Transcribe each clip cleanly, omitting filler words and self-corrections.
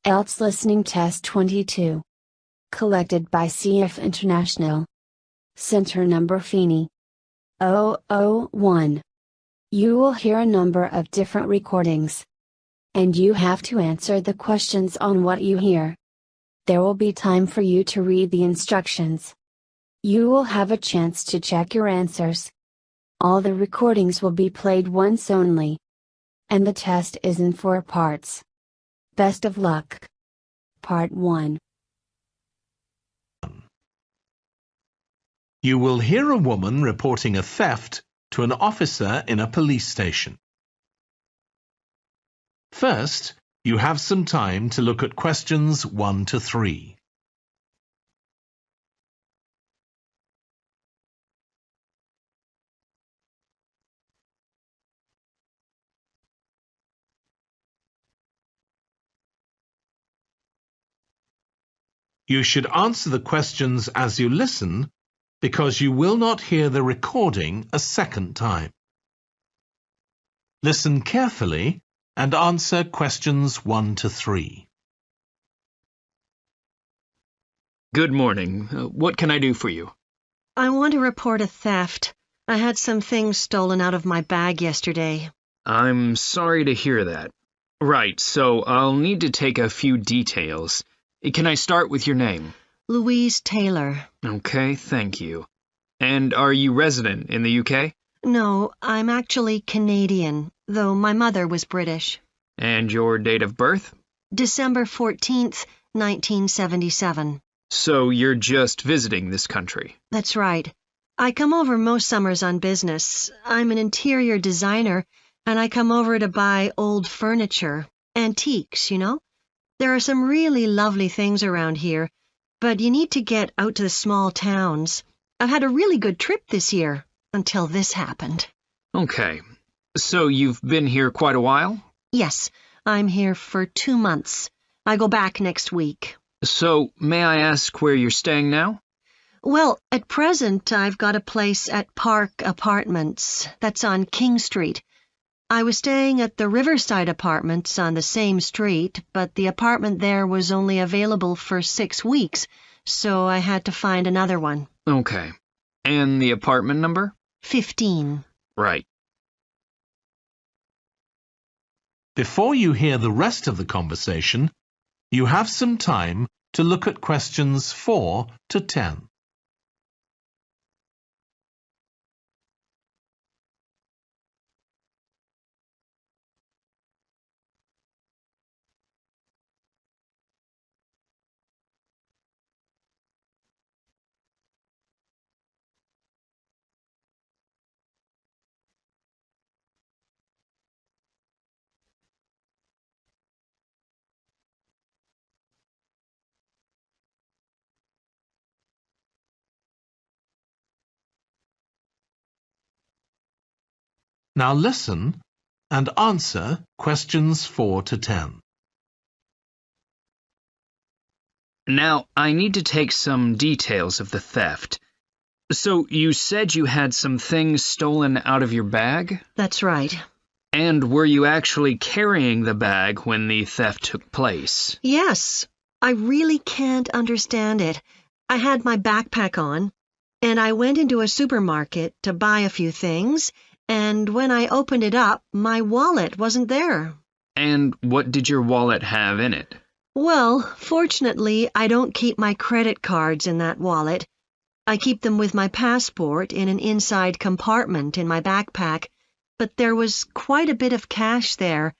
IELTS Listening Test 22. Collected by CF International. Center number Feeney 001. You will hear a number of different recordings. And you have to answer the questions on what you hear. There will be time for you to read the instructions. You will have a chance to check your answers. All the recordings will be played once only. And the test is in 4 parts. Best of luck. Part 1. You will hear a woman reporting a theft to an officer in a police station. First, you have some time to look at questions 1 to 3. You should answer the questions as you listen, because you will not hear the recording a second time. Listen carefully and answer questions 1 to 3. Good morning. What can I do for you? I want to report a theft. I had some things stolen out of my bag yesterday. I'm sorry to hear that. Right, so I'll need to take a few details. Can I start with your name? Louise Taylor. Okay, thank you. And are you resident in the UK? No, I'm actually Canadian, though my mother was British. And your date of birth? December 14th, 1977. So you're just visiting this country? That's right. I come over most summers on business. I'm an interior designer, and I come over to buy old furniture. Antiques, you know? There are some really lovely things around here, but you need to get out to the small towns. I've had a really good trip this year, until this happened. Okay. So you've been here quite a while? Yes, I'm here for 2 months. I go back next week. So, may I ask where you're staying now? Well, at present, I've got a place at Park Apartments. That's on King Street. I was staying at the Riverside Apartments on the same street, but the apartment there was only available for 6 weeks, so I had to find another one. Okay. And the apartment number? 15. Right. Before you hear the rest of the conversation, you have some time to look at questions 4 to 10. Now listen and answer questions 4 to 10. Now, I need to take some details of the theft. So, you said you had some things stolen out of your bag? That's right. And were you actually carrying the bag when the theft took place? Yes. I really can't understand it. I had my backpack on, and I went into a supermarket to buy a few things, and when I opened it up, my wallet wasn't there. And what did your wallet have in it? Well, fortunately, I don't keep my credit cards in that wallet. I keep them with my passport in an inside compartment in my backpack, but there was quite a bit of cash there,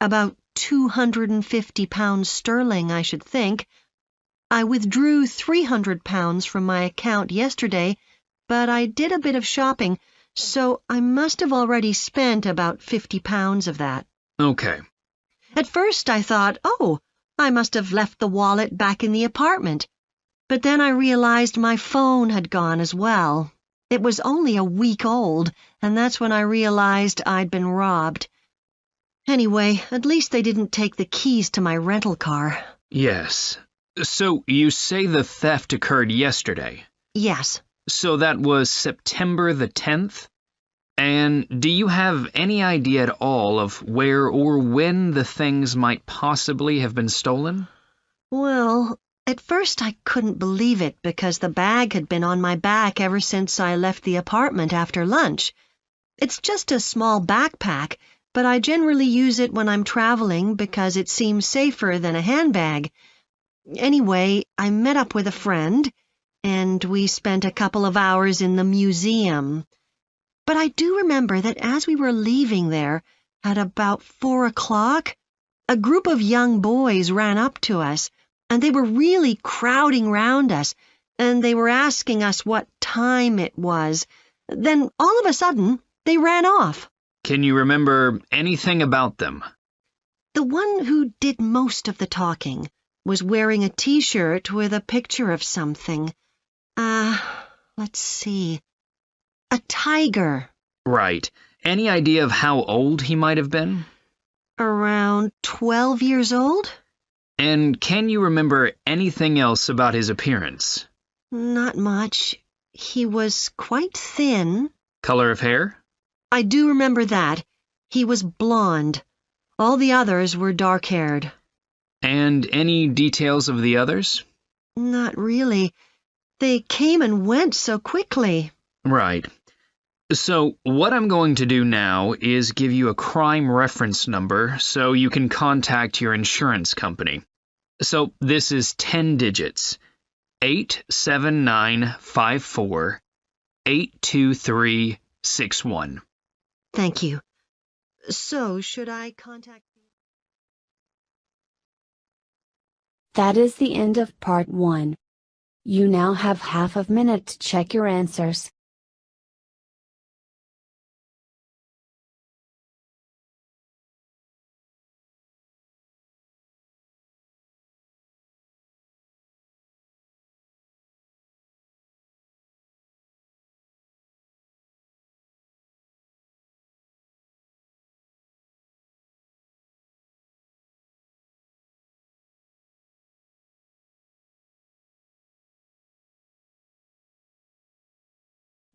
about £250 sterling, I should think. I withdrew £300 from my account yesterday, but I did a bit of shopping, so I must have already spent about £50 of that. Okay. At first I thought, oh, I must have left the wallet back in the apartment. But then I realized my phone had gone as well. It was only a week old, and that's when I realized I'd been robbed. Anyway, at least they didn't take the keys to my rental car. Yes. So, you say the theft occurred yesterday? Yes. So that was September the 10th? And do you have any idea at all of where or when the things might possibly have been stolen? Well, at first I couldn't believe it because the bag had been on my back ever since I left the apartment after lunch. It's just a small backpack, but I generally use it when I'm traveling because it seems safer than a handbag. Anyway, I met up with a friend, and we spent a couple of hours in the museum. But I do remember that as we were leaving there, at about 4 o'clock, a group of young boys ran up to us, and they were really crowding round us, and they were asking us what time it was. Then, all of a sudden, they ran off. Can you remember anything about them? The one who did most of the talking was wearing a T-shirt with a picture of something. Let's see. A tiger. Right. Any idea of how old he might have been? Around 12 years old? And can you remember anything else about his appearance? Not much. He was quite thin. Color of hair? I do remember that. He was blonde. All the others were dark-haired. And any details of the others? Not really. They came and went so quickly. Right. So what I'm going to do now is give you a crime reference number so you can contact your insurance company. So this is 10 digits. 87954 82361. Thank you. So, should I contact... That is the end of part 1. You now have half a minute to check your answers.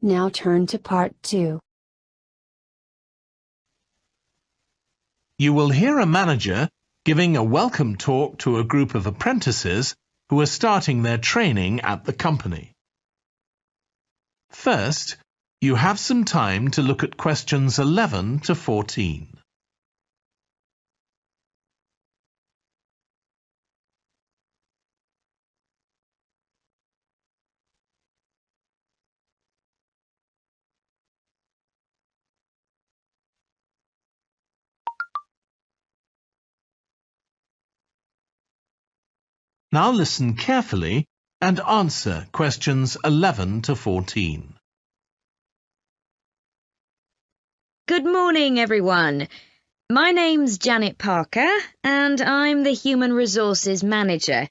Now turn to part 2. You will hear a manager giving a welcome talk to a group of apprentices who are starting their training at the company. First, you have some time to look at questions 11 to 14. Now listen carefully and answer questions 11 to 14. Good morning, everyone. My name's Janet Parker, and I'm the Human Resources Manager.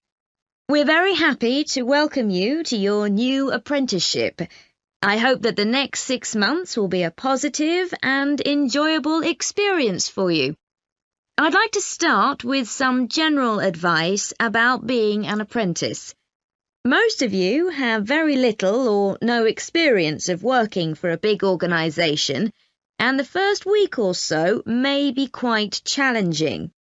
We're very happy to welcome you to your new apprenticeship. I hope that the next 6 months will be a positive and enjoyable experience for you. I'd like to start with some general advice about being an apprentice. Most of you have very little or no experience of working for a big organisation, and the first week or so may be quite challenging.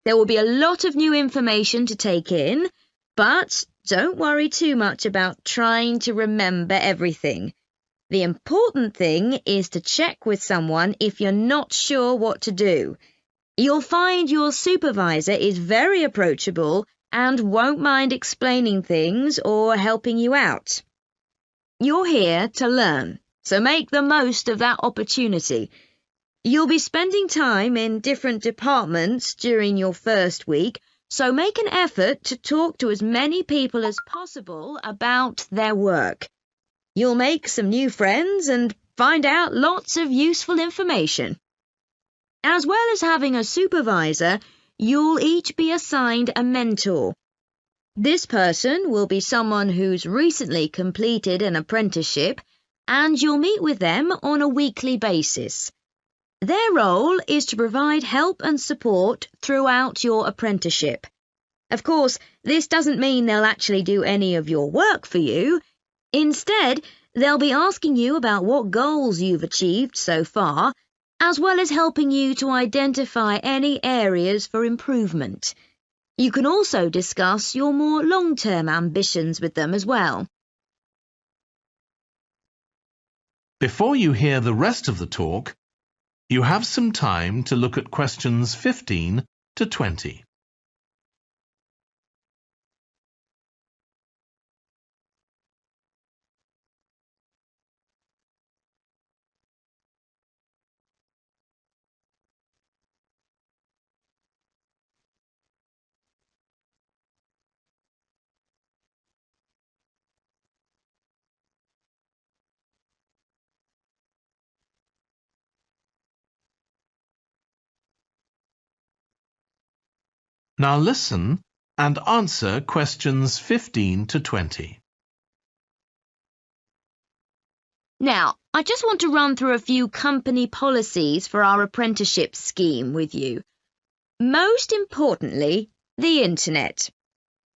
There will be a lot of new information to take in, but don't worry too much about trying to remember everything. The important thing is to check with someone if you're not sure what to do. You'll find your supervisor is very approachable and won't mind explaining things or helping you out. You're here to learn, so make the most of that opportunity. You'll be spending time in different departments during your first week, so make an effort to talk to as many people as possible about their work. You'll make some new friends and find out lots of useful information. As well as having a supervisor, you'll each be assigned a mentor. This person will be someone who's recently completed an apprenticeship, and you'll meet with them on a weekly basis. Their role is to provide help and support throughout your apprenticeship. Of course, this doesn't mean they'll actually do any of your work for you. Instead, They'll be asking you about what goals you've achieved so far, as well as helping you to identify any areas for improvement. You can also discuss your more long-term ambitions with them as well. Before you hear the rest of the talk, you have some time to look at questions 15 to 20. Now listen and answer questions 15 to 20. Now, I just want to run through a few company policies for our apprenticeship scheme with you. Most importantly, the internet.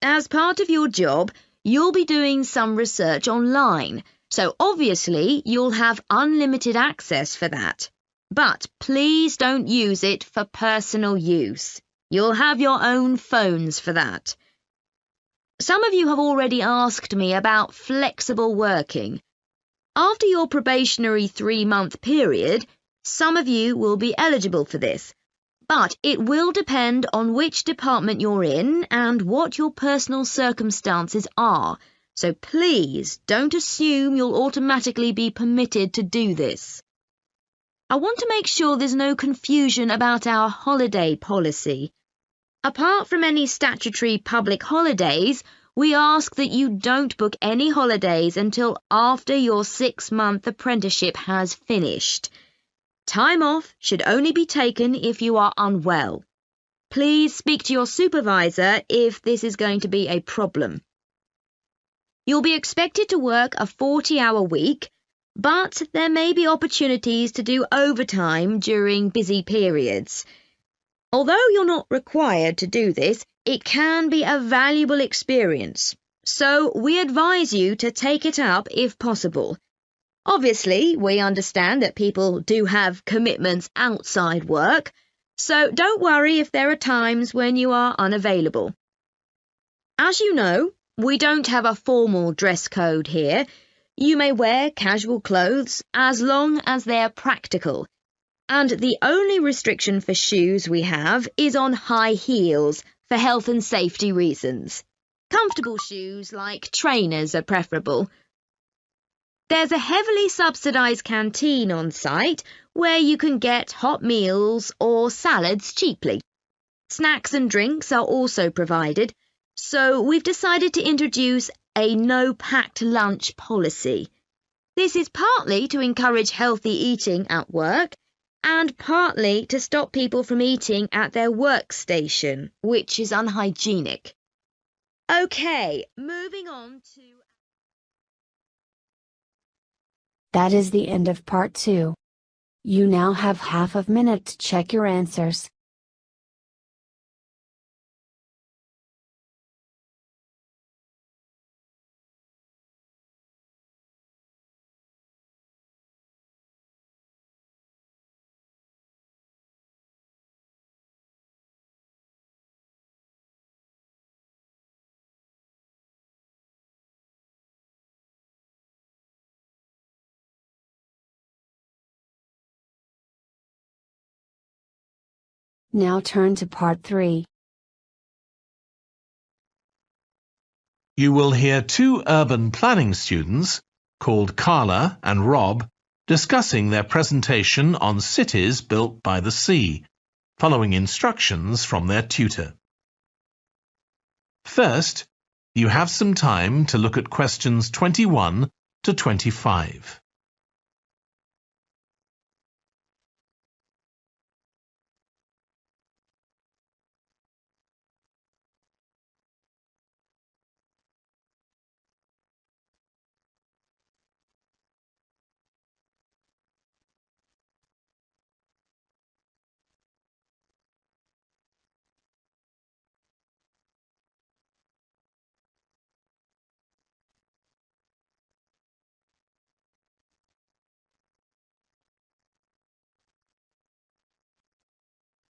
As part of your job, you'll be doing some research online, so obviously you'll have unlimited access for that. But please don't use it for personal use. You'll have your own phones for that. Some of you have already asked me about flexible working. After your probationary 3-month period, some of you will be eligible for this, but it will depend on which department you're in and what your personal circumstances are, so please don't assume you'll automatically be permitted to do this. I want to make sure there's no confusion about our holiday policy. Apart from any statutory public holidays, we ask that you don't book any holidays until after your 6-month apprenticeship has finished. Time off should only be taken if you are unwell. Please speak to your supervisor if this is going to be a problem. You'll be expected to work a 40-hour week, but there may be opportunities to do overtime during busy periods. Although you're not required to do this, it can be a valuable experience, so we advise you to take it up if possible. Obviously, we understand that people do have commitments outside work, so don't worry if there are times when you are unavailable. As you know, we don't have a formal dress code here. You may wear casual clothes as long as they're practical. And the only restriction for shoes we have is on high heels for health and safety reasons. Comfortable shoes like trainers are preferable. There's a heavily subsidised canteen on site where you can get hot meals or salads cheaply. Snacks and drinks are also provided, so we've decided to introduce a no-packed lunch policy. This is partly to encourage healthy eating at work, and partly to stop people from eating at their workstation, which is unhygienic. Okay, moving on to... That is the end of part 2. You now have half a minute to check your answers. Now turn to part 3. You will hear 2 urban planning students, called Carla and Rob, discussing their presentation on cities built by the sea, following instructions from their tutor. First, you have some time to look at questions 21 to 25.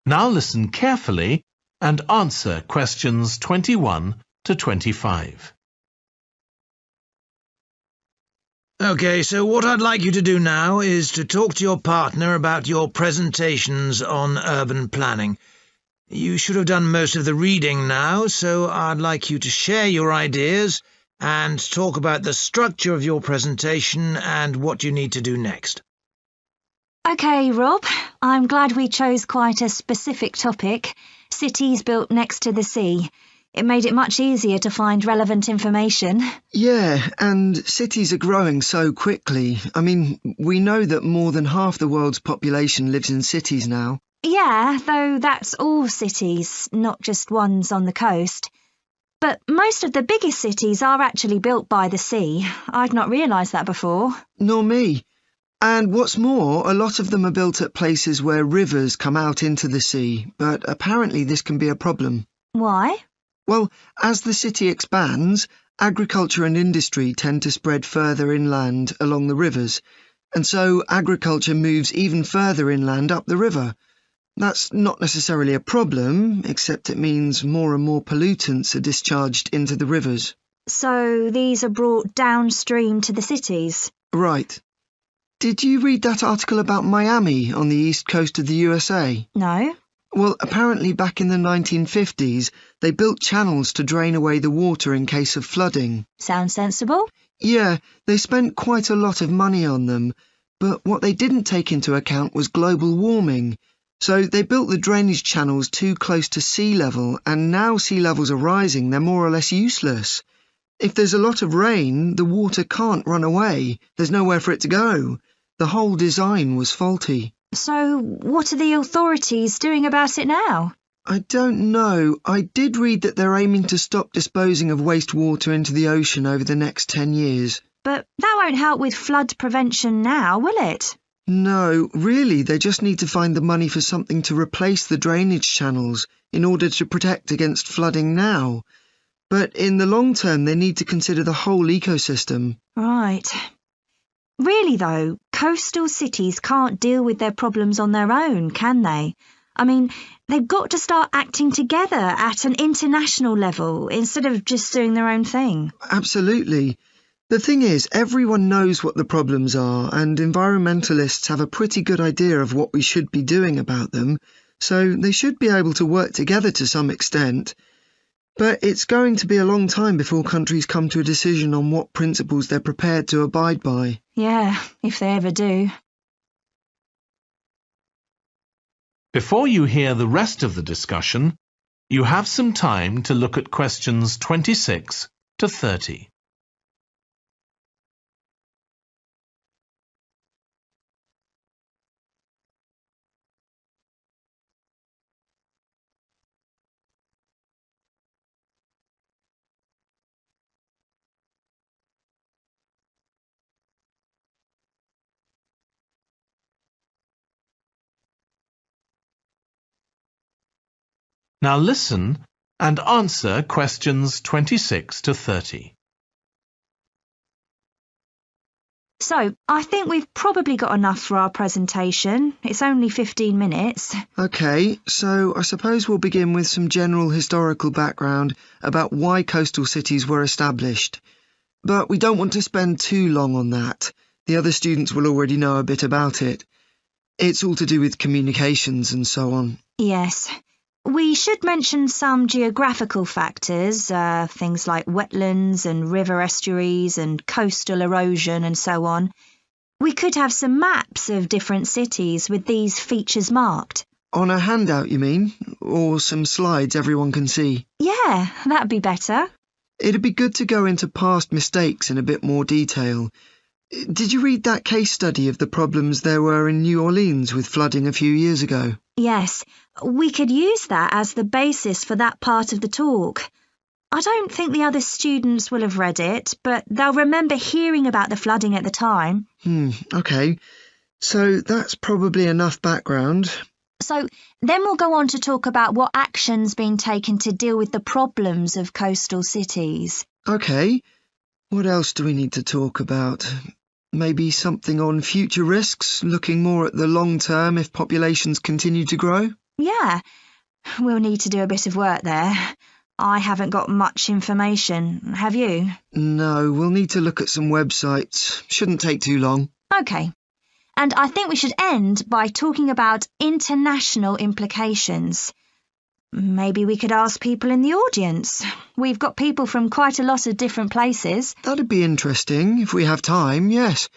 Now listen carefully and answer questions 21 to 25. Okay, so what I'd like you to do now is to talk to your partner about your presentations on urban planning. You should have done most of the reading now, so I'd like you to share your ideas and talk about the structure of your presentation and what you need to do next. OK, Rob, I'm glad we chose quite a specific topic, cities built next to the sea. It made it much easier to find relevant information. Yeah, and cities are growing so quickly. I mean, we know that more than half the world's population lives in cities now. Yeah, though that's all cities, not just ones on the coast. But most of the biggest cities are actually built by the sea. I'd not realised that before. Nor me. And what's more, a lot of them are built at places where rivers come out into the sea, but apparently this can be a problem. Why? Well, as the city expands, agriculture and industry tend to spread further inland along the rivers, and so agriculture moves even further inland up the river. That's not necessarily a problem, except it means more and more pollutants are discharged into the rivers. So these are brought downstream to the cities? Right. Did you read that article about Miami on the east coast of the USA? No. Well, apparently back in the 1950s, they built channels to drain away the water in case of flooding. Sounds sensible. Yeah, they spent quite a lot of money on them, but what they didn't take into account was global warming. So they built the drainage channels too close to sea level, and now sea levels are rising, they're more or less useless. If there's a lot of rain, the water can't run away. There's nowhere for it to go. The whole design was faulty. So what are the authorities doing about it now? I don't know. I did read that they're aiming to stop disposing of wastewater into the ocean over the next 10 years. But that won't help with flood prevention now, will it? No, really, they just need to find the money for something to replace the drainage channels in order to protect against flooding now. But in the long term, they need to consider the whole ecosystem. Right. Really, though, coastal cities can't deal with their problems on their own, can they? I mean, they've got to start acting together at an international level instead of just doing their own thing. Absolutely. The thing is, everyone knows what the problems are, and environmentalists have a pretty good idea of what we should be doing about them, so they should be able to work together to some extent. But it's going to be a long time before countries come to a decision on what principles they're prepared to abide by. Yeah, if they ever do. Before you hear the rest of the discussion, you have some time to look at questions 26 to 30. Now listen and answer questions 26 to 30. So, I think we've probably got enough for our presentation. It's only 15 minutes. OK, so I suppose we'll begin with some general historical background about why coastal cities were established. But we don't want to spend too long on that. The other students will already know a bit about it. It's all to do with communications and so on. Yes. We should mention some geographical factors, things like wetlands and river estuaries and coastal erosion and so on. We could have some maps of different cities with these features marked. On a handout, you mean? Or some slides everyone can see? Yeah, that'd be better. It'd be good to go into past mistakes in a bit more detail. Did you read that case study of the problems there were in New Orleans with flooding a few years ago? Yes, we could use that as the basis for that part of the talk. I don't think the other students will have read it, but they'll remember hearing about the flooding at the time. OK. So that's probably enough background. So then we'll go on to talk about what action's been taken to deal with the problems of coastal cities. OK. What else do we need to talk about? Maybe something on future risks, looking more at the long term if populations continue to grow? Yeah, we'll need to do a bit of work there. I haven't got much information, have you? No, we'll need to look at some websites. Shouldn't take too long. Okay. And I think we should end by talking about international implications. Maybe we could ask people in the audience. We've got people from quite a lot of different places. That'd be interesting if we have time, yes.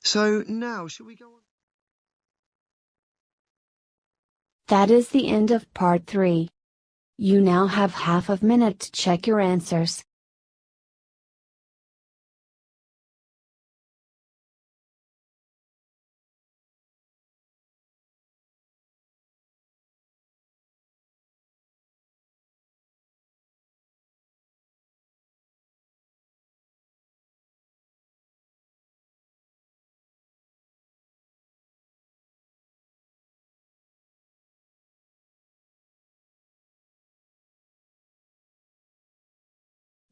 So now, shall we go on? That is the end of part 3. You now have half a minute to check your answers.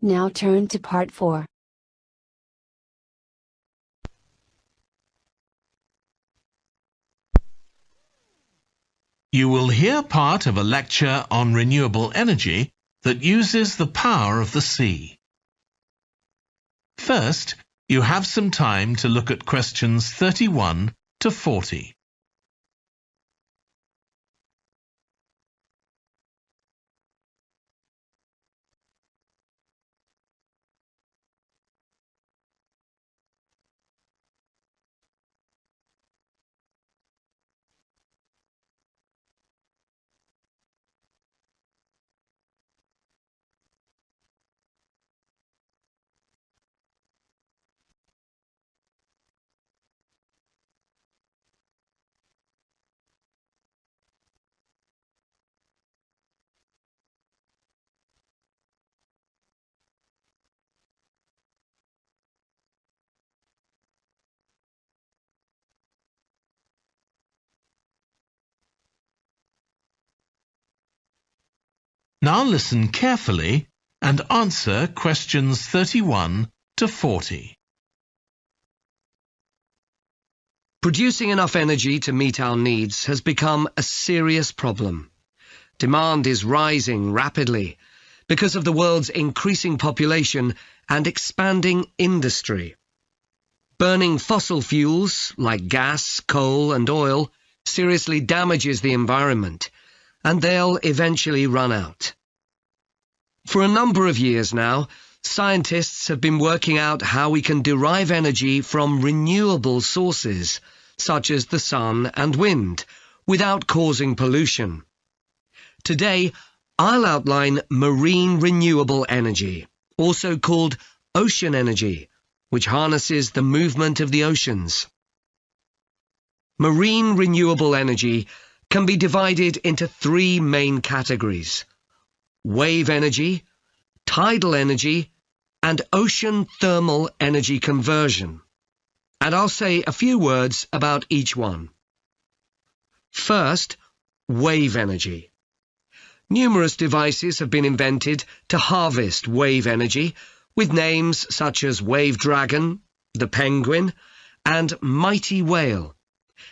Now turn to part 4. You will hear part of a lecture on renewable energy that uses the power of the sea. First, you have some time to look at questions 31 to 40. Now listen carefully and answer questions 31 to 40. Producing enough energy to meet our needs has become a serious problem. Demand is rising rapidly because of the world's increasing population and expanding industry. Burning fossil fuels like gas, coal and oil seriously damages the environment, and they'll eventually run out. For a number of years now, scientists have been working out how we can derive energy from renewable sources, such as the sun and wind, without causing pollution. Today, I'll outline marine renewable energy, also called ocean energy, which harnesses the movement of the oceans. Marine renewable energy can be divided into 3 main categories: wave energy, tidal energy, and ocean thermal energy conversion. And I'll say a few words about each one. First, wave energy. Numerous devices have been invented to harvest wave energy, with names such as Wave Dragon, the Penguin, and Mighty Whale.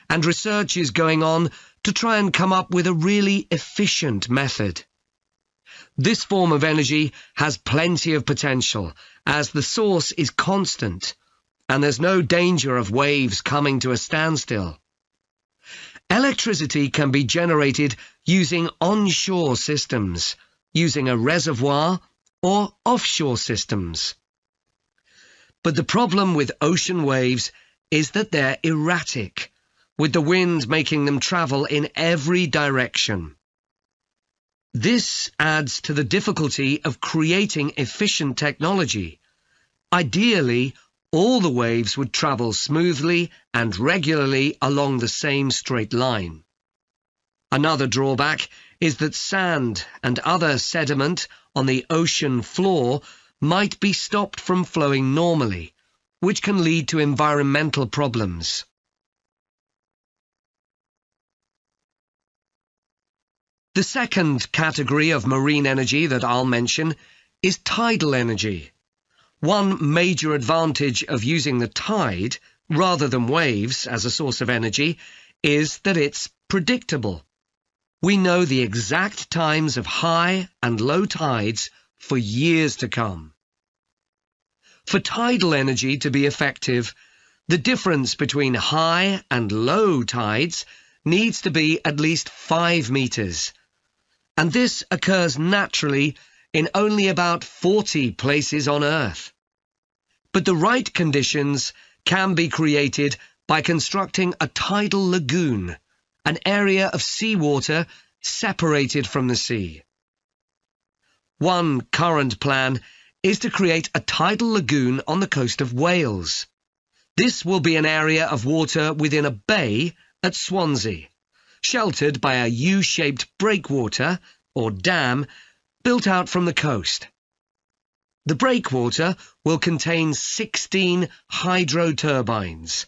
And research is going on to try and come up with a really efficient method. This form of energy has plenty of potential, as the source is constant, and there's no danger of waves coming to a standstill. Electricity can be generated using onshore systems, using a reservoir, or offshore systems. But the problem with ocean waves is that they're erratic, with the wind making them travel in every direction. This adds to the difficulty of creating efficient technology. Ideally, all the waves would travel smoothly and regularly along the same straight line. Another drawback is that sand and other sediment on the ocean floor might be stopped from flowing normally, which can lead to environmental problems. The second category of marine energy that I'll mention is tidal energy. One major advantage of using the tide rather than waves as a source of energy is that it's predictable. We know the exact times of high and low tides for years to come. For tidal energy to be effective, the difference between high and low tides needs to be at least 5 meters. And this occurs naturally in only about 40 places on Earth. But the right conditions can be created by constructing a tidal lagoon, an area of seawater separated from the sea. One current plan is to create a tidal lagoon on the coast of Wales. This will be an area of water within a bay at Swansea, sheltered by a U-shaped breakwater, or dam, built out from the coast. The breakwater will contain 16 hydro turbines,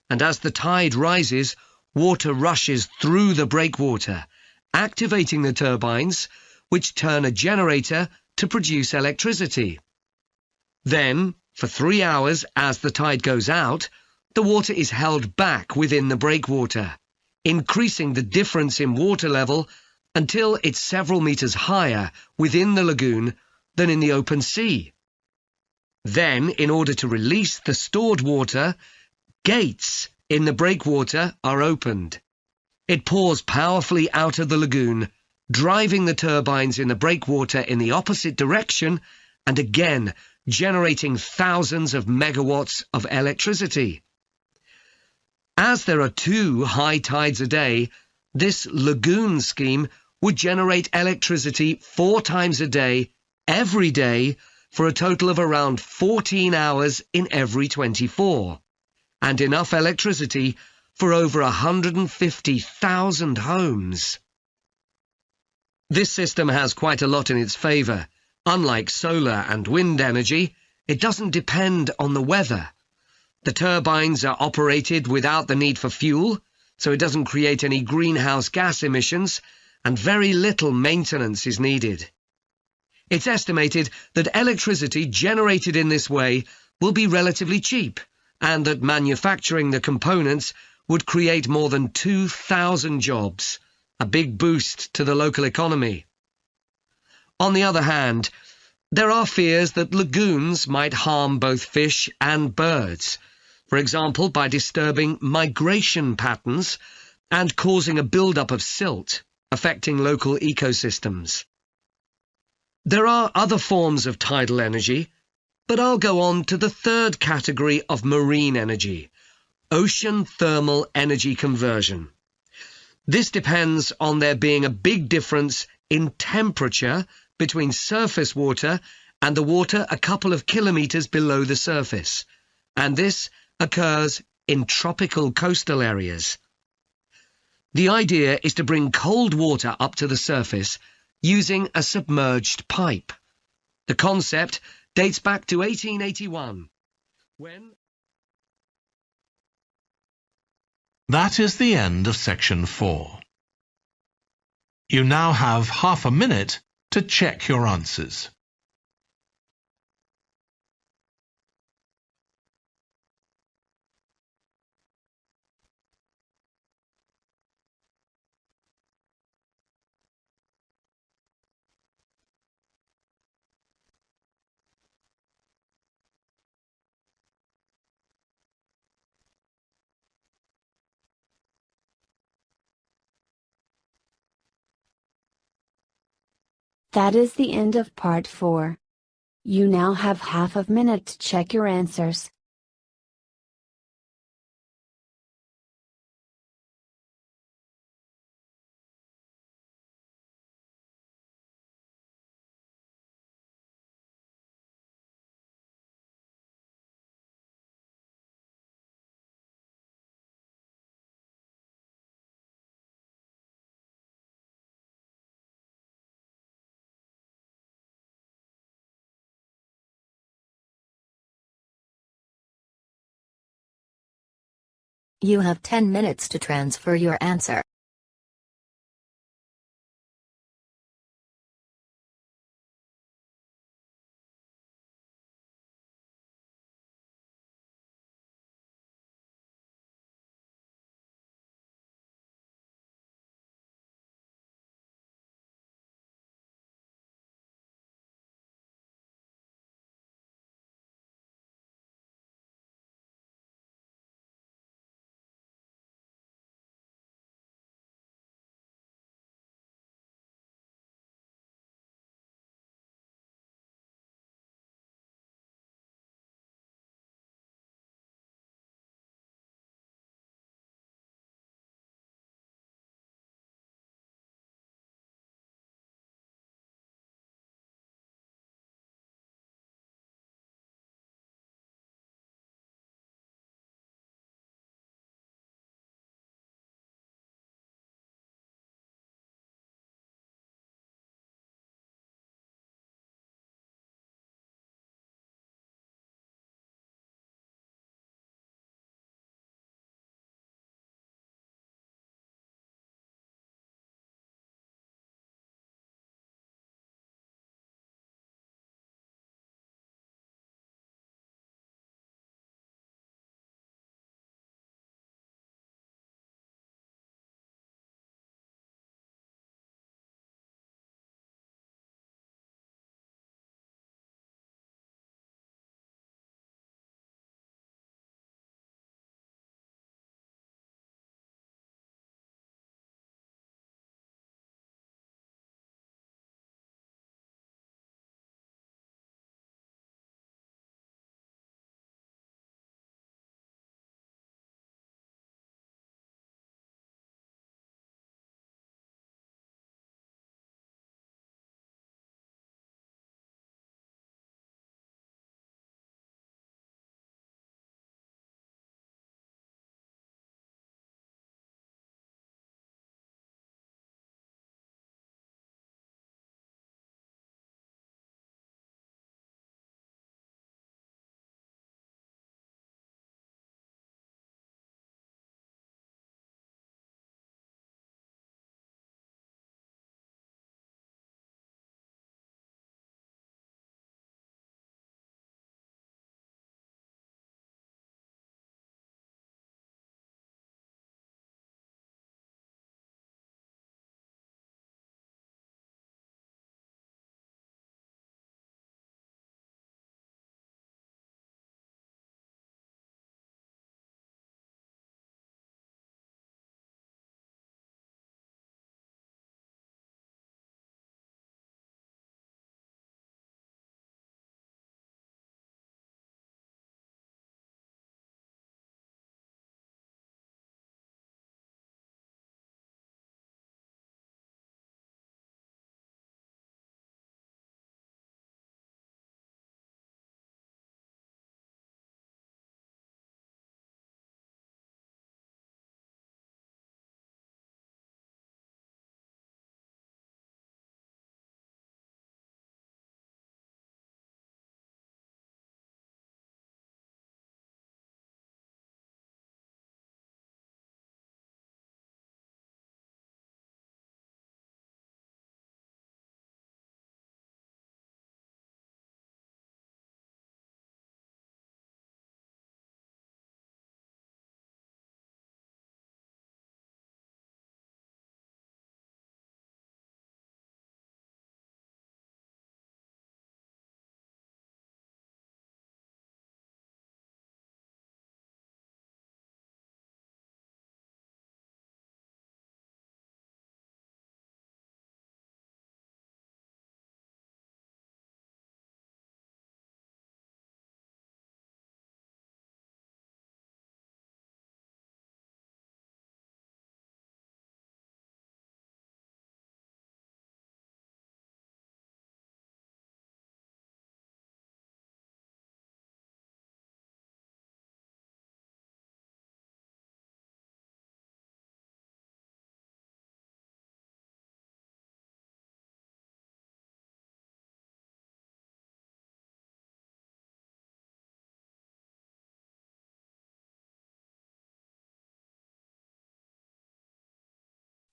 and as the tide rises, water rushes through the breakwater, activating the turbines, which turn a generator to produce electricity. Then, for 3 hours as the tide goes out, the water is held back within the breakwater, increasing the difference in water level until it's several meters higher within the lagoon than in the open sea. Then, in order to release the stored water, gates in the breakwater are opened. It pours powerfully out of the lagoon, driving the turbines in the breakwater in the opposite direction and again generating thousands of megawatts of electricity. As there are 2 high tides a day, this lagoon scheme would generate electricity 4 times a day, every day, for a total of around 14 hours in every 24, and enough electricity for over 150,000 homes. This system has quite a lot in its favour. Unlike solar and wind energy, it doesn't depend on the weather. The turbines are operated without the need for fuel, so it doesn't create any greenhouse gas emissions, and very little maintenance is needed. It's estimated that electricity generated in this way will be relatively cheap, and that manufacturing the components would create more than 2,000 jobs, a big boost to the local economy. On the other hand, there are fears that lagoons might harm both fish and birds, for example by disturbing migration patterns and causing a build-up of silt, affecting local ecosystems. There are other forms of tidal energy, but I'll go on to the third category of marine energy, ocean thermal energy conversion. This depends on there being a big difference in temperature between surface water and the water a couple of kilometres below the surface, and this occurs in tropical coastal areas. The idea is to bring cold water up to the surface using a submerged pipe. The concept dates back to 1881, when... That is the end of section 4. You now have half a minute to check your answers. That is the end of part 4. You now have half a minute to check your answers. You have 10 minutes to transfer your answer.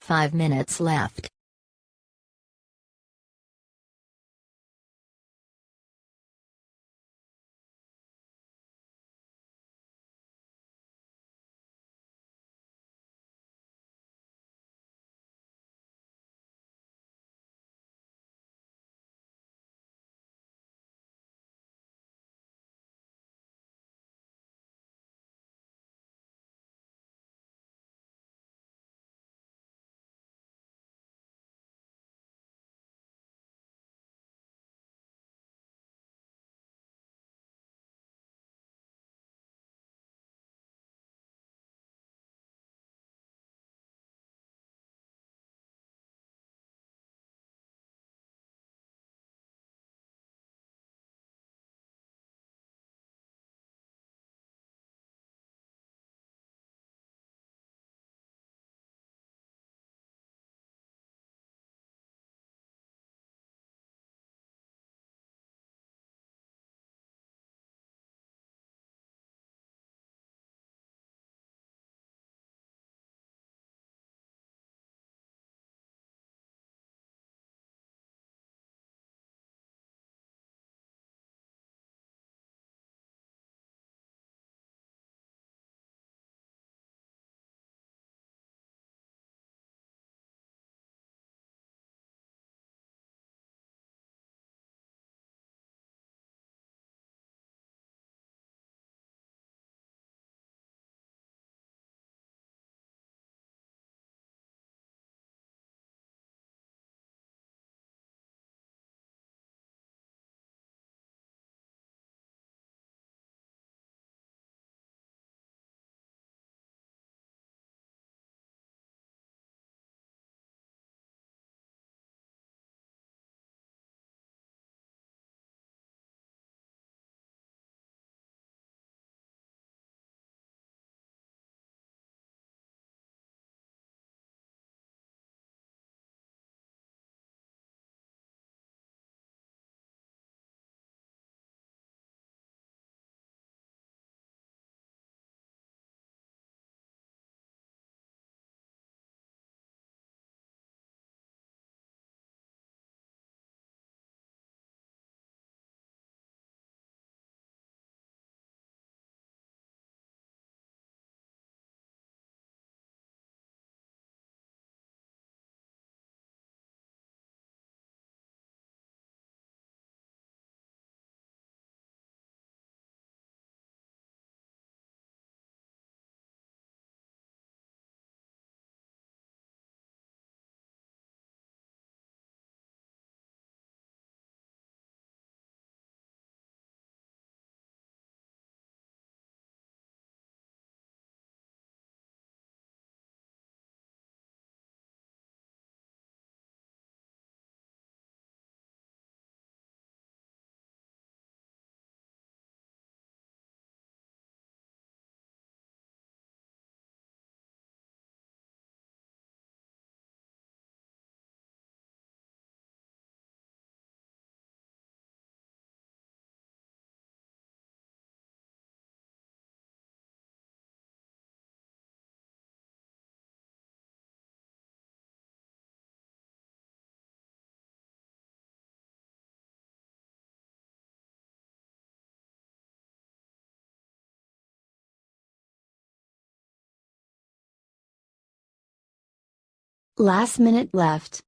5 minutes left. Last minute left.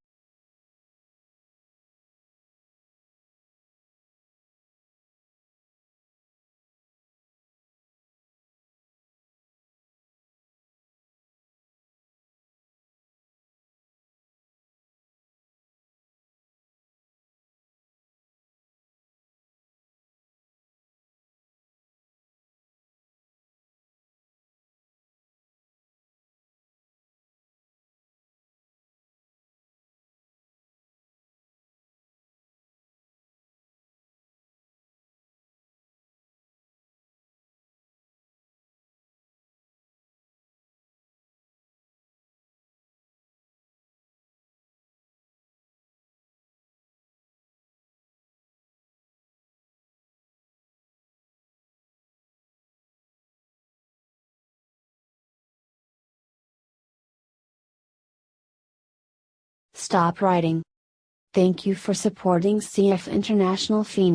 stop writing. Thank you for supporting CF International Feeney.